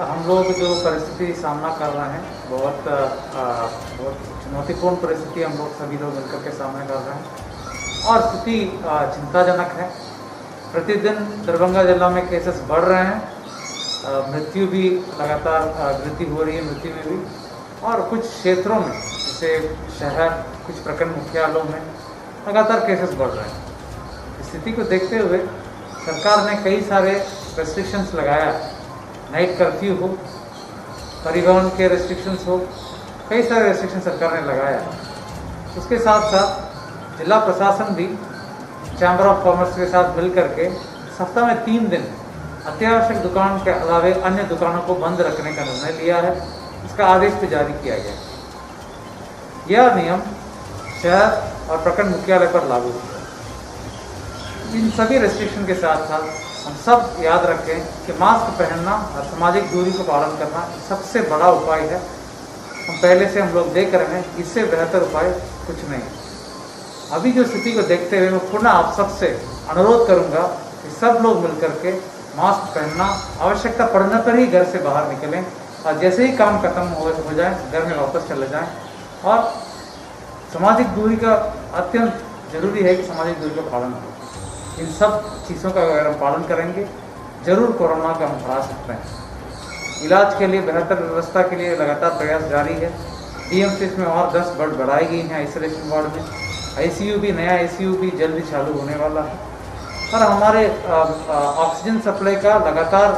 हम लोग जो परिस्थिति सामना कर रहे हैं बहुत चुनौतीपूर्ण परिस्थिति हम लोग सभी लोग मिलकर के सामने कर रहे हैं और स्थिति चिंताजनक है। प्रतिदिन दरभंगा जिला में केसेस बढ़ रहे हैं, मृत्यु भी लगातार वृद्धि हो रही है, मृत्यु में भी, और कुछ क्षेत्रों में जैसे शहर, कुछ प्रखंड मुख्यालयों में लगातार केसेस बढ़ रहे हैं। स्थिति को देखते हुए सरकार ने कई सारे रेस्ट्रिक्शंस लगाया। नाइट कर्फ्यू हो, परिवहन के रेस्ट्रिक्शंस हो, कई सारे रेस्ट्रिक्शन सरकार ने लगाया। उसके साथ साथ जिला प्रशासन भी चैम्बर ऑफ कॉमर्स के साथ मिल करके सप्ताह में 3 दिन अत्यावश्यक दुकान के अलावे अन्य दुकानों को बंद रखने का निर्णय लिया है। इसका आदेश भी जारी किया गया। यह नियम शहर और प्रखंड मुख्यालय पर लागू है। इन सभी रेस्ट्रिक्शन के साथ साथ हम सब याद रखें कि मास्क पहनना और सामाजिक दूरी को पालन करना सबसे बड़ा उपाय है। हम लोग देख रहे हैं, इससे बेहतर उपाय कुछ नहीं। अभी जो स्थिति को देखते हुए मैं पुनः आप सबसे अनुरोध करूंगा कि सब लोग मिलकर के मास्क पहनना, आवश्यकता पड़ने पर ही घर से बाहर निकलें और जैसे ही काम खत्म हो जाए घर में वापस चले जाएं। और सामाजिक दूरी का अत्यंत जरूरी है कि सामाजिक दूरी का पालन हो। इन सब चीज़ों का अगर हम पालन करेंगे जरूर कोरोना का हम हरा सकते हैं। इलाज के लिए बेहतर व्यवस्था के लिए लगातार प्रयास जारी है। डीएमसीएच में और 10 बेड बढ़ाई गई हैं आइसोलेशन वार्ड में। आईसीयू भी, नया आईसीयू भी जल्दी चालू होने वाला है। और हमारे ऑक्सीजन सप्लाई का लगातार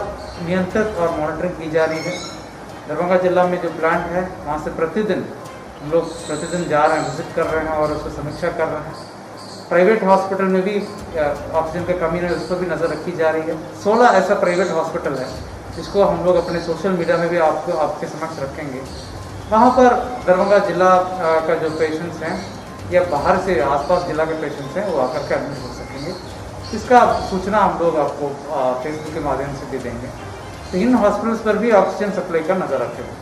नियंत्रित और मॉनिटरिंग की जा रही है। दरभंगा जिला में जो प्लांट है वहाँ से प्रतिदिन हम लोग जा रहे हैं, विजिट कर रहे हैं और उसको समीक्षा कर रहे हैं। प्राइवेट हॉस्पिटल में भी ऑक्सीजन की कमी है, उस पर भी नज़र रखी जा रही है। 16 ऐसा प्राइवेट हॉस्पिटल है जिसको हम लोग अपने सोशल मीडिया में भी आपके समक्ष रखेंगे। वहाँ पर दरभंगा जिला का जो पेशेंट्स हैं या बाहर से आसपास जिला के पेशेंट्स हैं वो आकर के एडमिट हो सकेंगे। इसका सूचना हम लोग आपको फेसबुक के माध्यम से भी देंगे। तो इन हॉस्पिटल्स पर भी ऑक्सीजन सप्लाई का नज़र रखें।